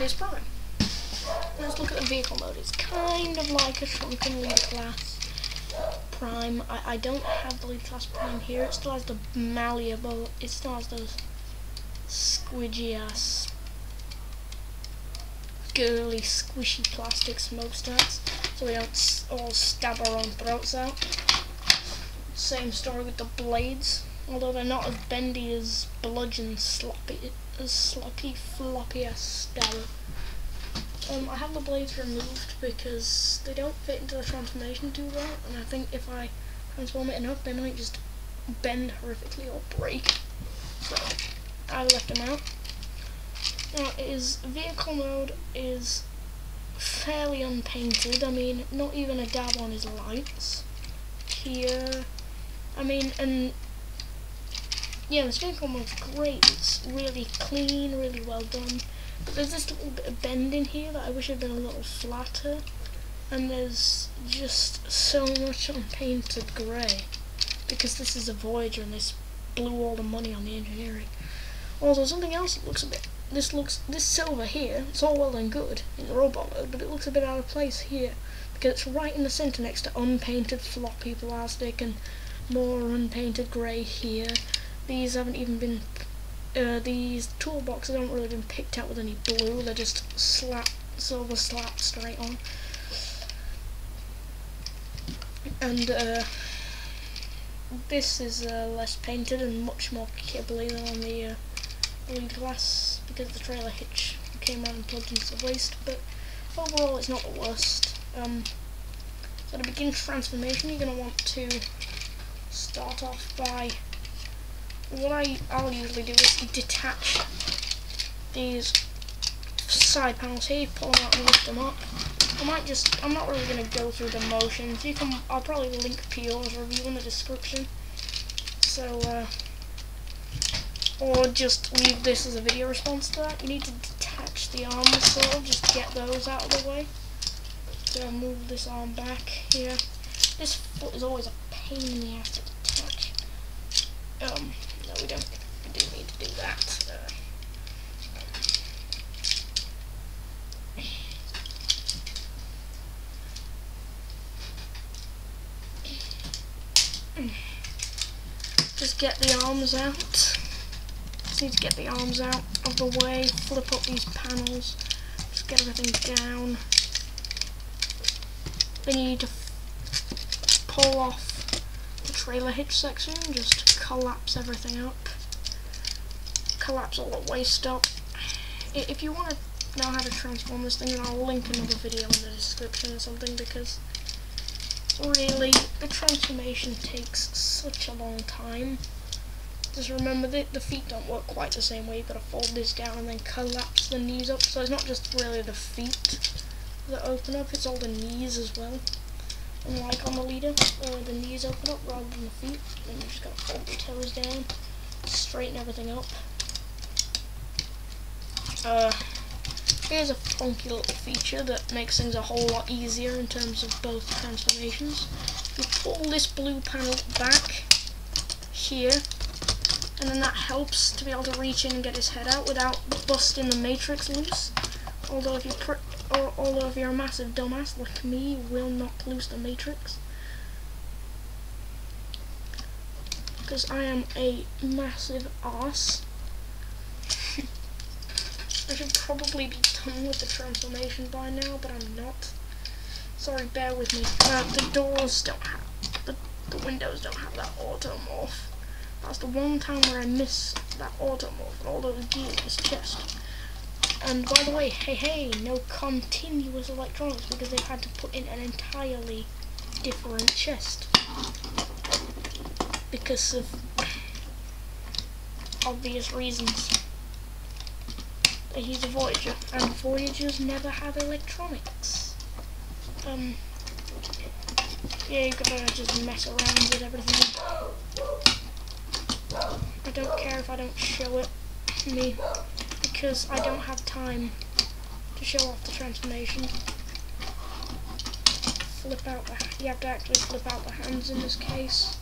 his prime. Let's look at the vehicle mode. It's kind of like a shrunken lead class prime. I don't have the lead class prime here. It still has the malleable, it still has those squidgy ass, girly, squishy plastic smokestacks, so we don't all stab our own throats out. Same story with the blades, although they're not as bendy as bludgeon sloppy floppy ass stabber. I have the blades removed because they don't fit into the transformation too well, and I think if I transform it enough, they might just bend horrifically or break. So I left them out. Now, his vehicle mode is fairly unpainted. I mean, not even a dab on his lights here. I mean, and yeah, this vehicle mode's great. It's really clean, really well done. But there's this little bit of bend in here that I wish had been a little flatter, and there's just so much unpainted grey because this is a Voyager and this blew all the money on the engineering. Also, something else that looks a bit, this silver here, it's all well and good in the robot mode, but it looks a bit out of place here because it's right in the centre next to unpainted floppy plastic and more unpainted grey here. These haven't even been, these toolboxes haven't really been picked out with any blue, they're just silver slapped straight on. And this is less painted and much more kibbly than on the lead glass because the trailer hitch came out and plugged into the waste, but overall it's not the worst. So to begin transformation, you're going to want to start off by, what I'll usually do is detach these side panels here, pull them out and lift them up. I'm not really going to go through the motions. I'll probably link Pio's review in the description. So, or just leave this as a video response to that. You need to detach the arms, sort of, just get those out of the way. So I'll move this arm back here. This foot is always a pain in the ass to detach. No, we do need to do that. Just get the arms out. Just need to get the arms out of the way, flip up these panels, just get everything down. Then you need to pull off the trailer hitch section, just collapse everything up. Collapse all the waste up. If you want to know how to transform this thing, then I'll link another video in the description or something, because really, the transformation takes such a long time. Just remember that the feet don't work quite the same way. You've got to fold this down and then collapse the knees up, so it's not just really the feet that open up, it's all the knees as well. Unlike on the leader, the knees open up rather than the feet, and you just got to fold the toes down, straighten everything up. Here's a funky little feature that makes things a whole lot easier in terms of both transformations. You pull this blue panel back here, and then that helps to be able to reach in and get his head out without busting the matrix loose. Although if you're a massive dumbass like me, you will knock loose the matrix. Because I am a massive arse. I should probably be done with the transformation by now, but I'm not. Sorry, bear with me. The doors don't have, the windows don't have that automorph. That's the one time where I miss that automorph and all those gears in his chest. And by the way, hey, no continuous electronics because they've had to put in an entirely different chest. Because of obvious reasons. He's a Voyager, and Voyagers never have electronics. Yeah, you gotta just mess around with everything. I don't care if I don't show it, because I don't have time to show off the transformation. Flip out you have to actually flip out the hands in this case.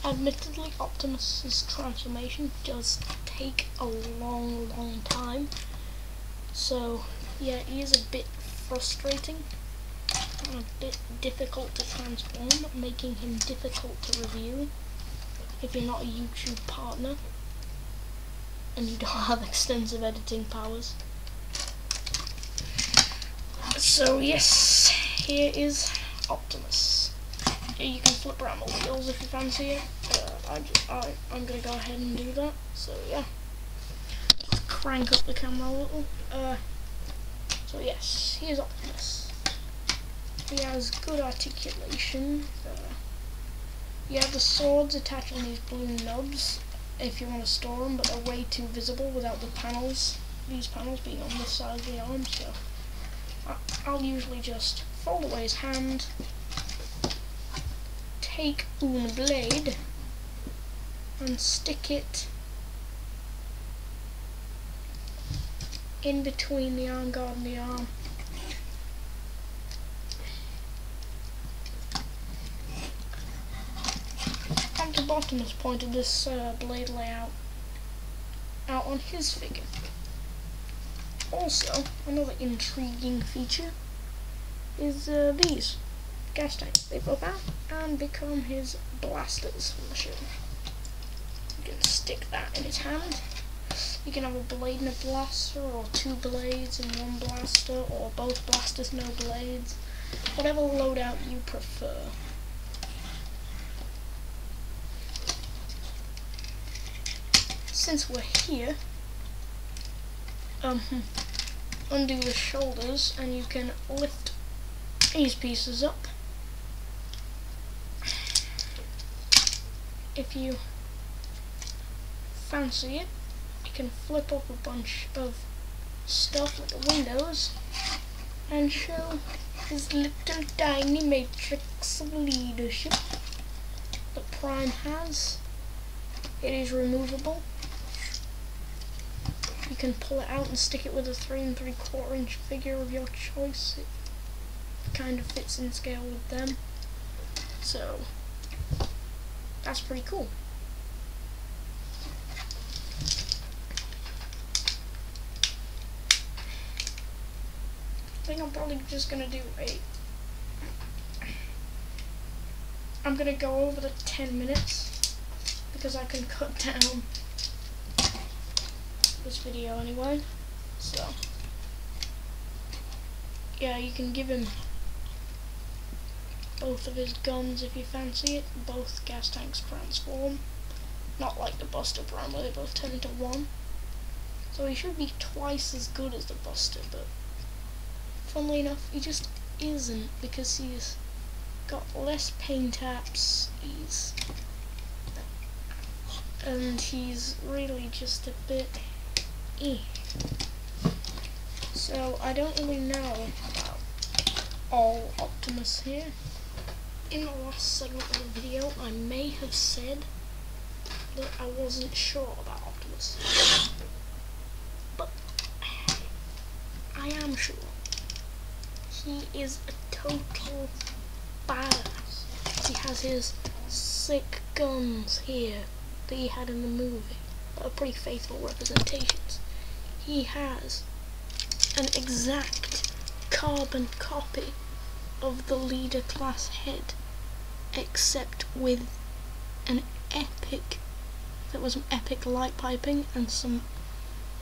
Admittedly, Optimus's transformation does take a long time. So, yeah, he is a bit frustrating and a bit difficult to transform, making him difficult to review if you're not a YouTube partner and you don't have extensive editing powers. So yes, here is Optimus. Yeah, you can flip around the wheels if you fancy it. I'm gonna go ahead and do that. So yeah, crank up the camera a little. So yes, here's Optimus. He has good articulation. You have the swords attached on these blue nubs if you want to store them, but they're way too visible without the panels. These panels being on this side of the arm, so I'll usually just fold away his hand, take one blade, and stick it in between the arm guard and the arm. Optimus pointed this blade layout out on his figure. Also, another intriguing feature is these gas tanks. They pop out and become his blasters from the show. You can stick that in his hand. You can have a blade and a blaster, or two blades and one blaster, or both blasters, no blades. Whatever loadout you prefer. Since we're here, undo the shoulders and you can lift these pieces up. If you fancy it, you can flip up a bunch of stuff with the windows and show his little tiny matrix of leadership that Prime has. It is removable. You can pull it out and stick it with a 3 3/4 inch figure of your choice. It kind of fits in scale with them. So, that's pretty cool. I think I'm probably just gonna do I'm gonna go over the 10 minutes because I can cut down this video anyway. So yeah, you can give him both of his guns if you fancy it. Both gas tanks transform, not like the Buster Prime where they both turn into one. So he should be twice as good as the Buster, but funnily enough he just isn't, because he's got less paint apps, and he's really just a bit So I don't really know about all Optimus here. In the last segment of the video I may have said that I wasn't sure about Optimus, but I am sure. He is a total badass. He has his sick guns here that he had in the movie, that are pretty faithful representations. He has an exact carbon copy of the leader class head, except with an epic light piping and some.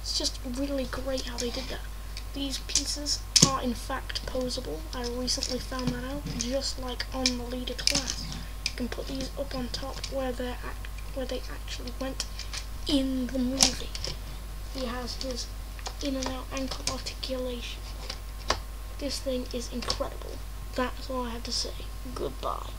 It's just really great how they did that. These pieces are in fact posable. I recently found that out, just like on the leader class. You can put these up on top where they actually went in the movie. He has his in and out ankle articulation. This thing is incredible. That's all I have to say. Goodbye.